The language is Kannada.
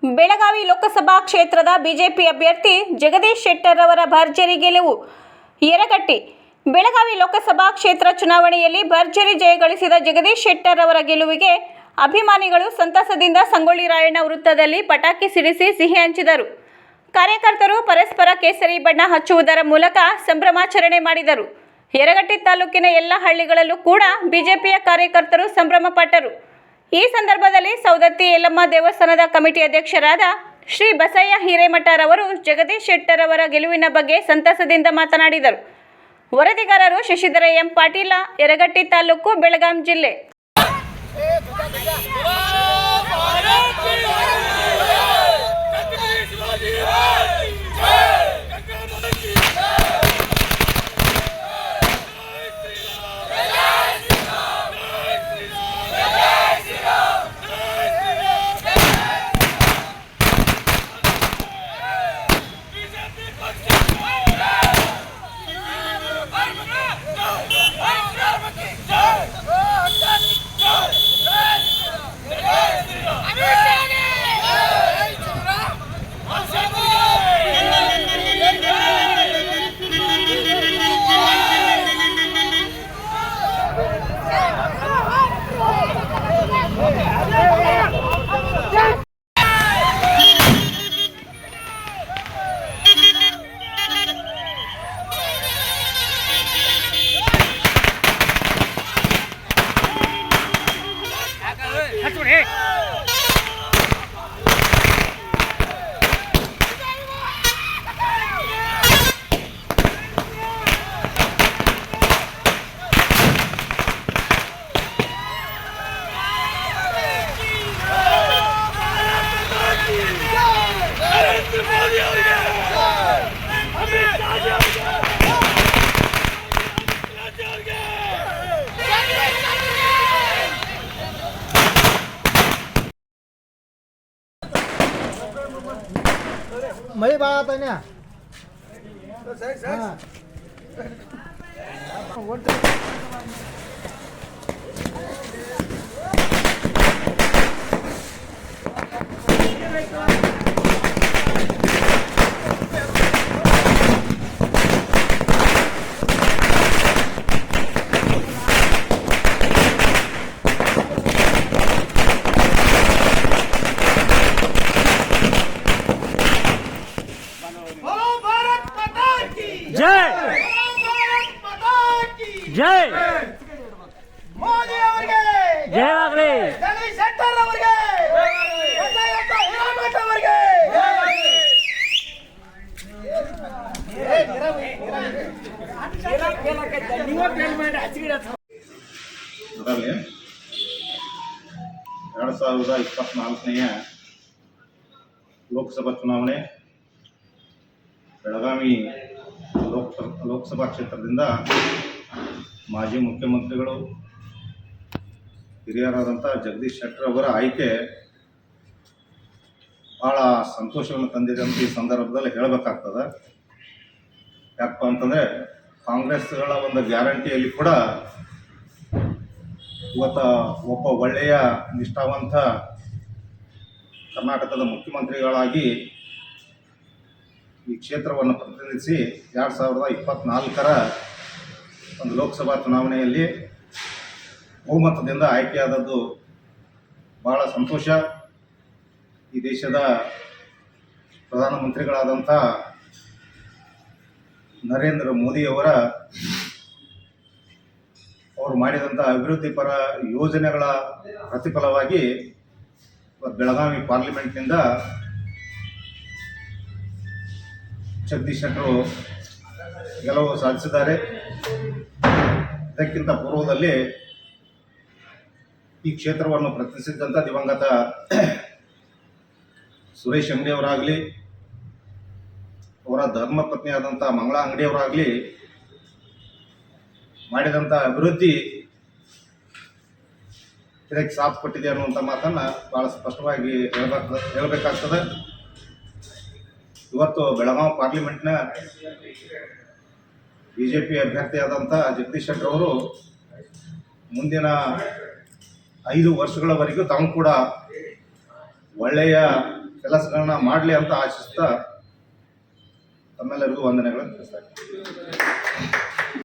ಬೆಳಗಾವಿ ಲೋಕಸಭಾ ಕ್ಷೇತ್ರದ ಬಿಜೆಪಿ ಅಭ್ಯರ್ಥಿ ಜಗದೀಶ್ ಶೆಟ್ಟರ್ ಅವರ ಭರ್ಜರಿ ಗೆಲುವು. ಯರಗಟ್ಟಿ ಬೆಳಗಾವಿ ಲೋಕಸಭಾ ಕ್ಷೇತ್ರ ಚುನಾವಣೆಯಲ್ಲಿ ಭರ್ಜರಿ ಜಯಗಳಿಸಿದ ಜಗದೀಶ್ ಶೆಟ್ಟರ್ ಅವರ ಗೆಲುವಿಗೆ ಅಭಿಮಾನಿಗಳು ಸಂತಸದಿಂದ ಸಂಗೊಳ್ಳಿ ರಾಯಣ್ಣ ವೃತ್ತದಲ್ಲಿ ಪಟಾಕಿ ಸಿಡಿಸಿ ಸಿಹಿ ಹಂಚಿದರು. ಕಾರ್ಯಕರ್ತರು ಪರಸ್ಪರ ಕೇಸರಿ ಬಣ್ಣ ಹಚ್ಚುವುದರ ಮೂಲಕ ಸಂಭ್ರಮಾಚರಣೆ ಮಾಡಿದರು. ಯರಗಟ್ಟಿ ತಾಲೂಕಿನ ಎಲ್ಲ ಹಳ್ಳಿಗಳಲ್ಲೂ ಕೂಡ ಬಿಜೆಪಿಯ ಕಾರ್ಯಕರ್ತರು ಸಂಭ್ರಮ ಪಟ್ಟರು. ಈ ಸಂದರ್ಭದಲ್ಲಿ ಸೌದತ್ತಿ ಯಲ್ಲಮ್ಮ ದೇವಸ್ಥಾನದ ಕಮಿಟಿ ಅಧ್ಯಕ್ಷರಾದ ಶ್ರೀ ಬಸಯ್ಯ ಹಿರೇಮಠರವರು ಜಗದೀಶ್ ಶೆಟ್ಟರ್ ಅವರ ಗೆಲುವಿನ ಬಗ್ಗೆ ಸಂತಸದಿಂದ ಮಾತನಾಡಿದರು. ವರದಿಗಾರರು ಶಶಿಧರ ಎಂ ಪಾಟೀಲ, ಯರಗಟ್ಟಿ ತಾಲೂಕು, ಬೆಳಗಾಂ ಜಿಲ್ಲೆ. मई बात है ना जय जय मोदी ಅವರಿಗೆ ಜಯವಾಗಲಿ. ಜಗದೀಶ್ ಶೆಟ್ಟರ್ ಅವರಿಗೆ ಅದರಲ್ಲಿ 2024ನೇ ಲೋಕಸಭಾ ಚುನಾವಣೆ ಬೆಳಗಾವಿ ಲೋಕಸಭಾ ಕ್ಷೇತ್ರದಿಂದ ಮಾಜಿ ಮುಖ್ಯಮಂತ್ರಿಗಳು ಹಿರಿಯರಾದಂಥ ಜಗದೀಶ್ ಶೆಟ್ಟರ್ ಅವರ ಆಯ್ಕೆ ಭಾಳ ಸಂತೋಷವನ್ನು ತಂದಿದೆ ಅಂತ ಈ ಸಂದರ್ಭದಲ್ಲಿ ಹೇಳಬೇಕಾಗ್ತದೆ. ಯಾಕಪ್ಪ ಅಂತಂದರೆ ಕಾಂಗ್ರೆಸ್ಗಳ ಒಂದು ಗ್ಯಾರಂಟಿಯಲ್ಲಿ ಕೂಡ ಇವತ್ತು ಒಬ್ಬ ಒಳ್ಳೆಯ ನಿಷ್ಠಾವಂತ ಕರ್ನಾಟಕದ ಮುಖ್ಯಮಂತ್ರಿಗಳಾಗಿ ಈ ಕ್ಷೇತ್ರವನ್ನು ಪ್ರತಿನಿಧಿಸಿ 2024ರ ಒಂದು ಲೋಕಸಭಾ ಚುನಾವಣೆಯಲ್ಲಿ ಬಹುಮತದಿಂದ ಆಯ್ಕೆಯಾದದ್ದು ಭಾಳ ಸಂತೋಷ. ಈ ದೇಶದ ಪ್ರಧಾನಮಂತ್ರಿಗಳಾದಂಥ ನರೇಂದ್ರ ಅವರು ಮಾಡಿದಂಥ ಅಭಿವೃದ್ಧಿ ಪರ ಯೋಜನೆಗಳ ಪ್ರತಿಫಲವಾಗಿ ಬೆಳಗಾವಿ ಪಾರ್ಲಿಮೆಂಟ್ನಿಂದ ಜಗದೀಶ್ ಶೆಟ್ಟರು ಗೆಲುವು ಸಾಧಿಸಿದ್ದಾರೆ. ಇದಕ್ಕಿಂತ ಪೂರ್ವದಲ್ಲಿ ಈ ಕ್ಷೇತ್ರವನ್ನು ಪ್ರತಿನಿಧಿಸಿದಂಥ ದಿವಂಗತ ಸುರೇಶ್ ಅಂಗಡಿಯವರಾಗಲಿ, ಅವರ ಧರ್ಮಪತ್ನಿಯಾದಂಥ ಮಂಗಳಾ ಅಂಗಡಿಯವರಾಗಲಿ ಮಾಡಿದಂಥ ಅಭಿವೃದ್ಧಿ ಇದಕ್ಕೆ ಸಾಥ್ ಕೊಟ್ಟಿದೆ ಅನ್ನುವಂಥ ಮಾತನ್ನು ಭಾಳ ಸ್ಪಷ್ಟವಾಗಿ ಹೇಳಬೇಕಾಗ್ತದೆ. ಇವತ್ತು ಬೆಳಗಾವಿ ಪಾರ್ಲಿಮೆಂಟ್ನ ಬಿಜೆಪಿ ಅಭ್ಯರ್ಥಿಯಾದಂಥ ಜಗದೀಶ್ ಶೆಟ್ಟರ್ ಅವರು ಮುಂದಿನ 5 ವರ್ಷಗಳವರೆಗೂ ತಾವು ಕೂಡ ಒಳ್ಳೆಯ ಕೆಲಸಗಳನ್ನ ಮಾಡಲಿ ಅಂತ ಆಶಿಸ್ತಾ ತಮ್ಮೆಲ್ಲರಿಗೂ ವಂದನೆಗಳನ್ನು ತಿಳಿಸ್ತಾ ಇದ್ದೀನಿ.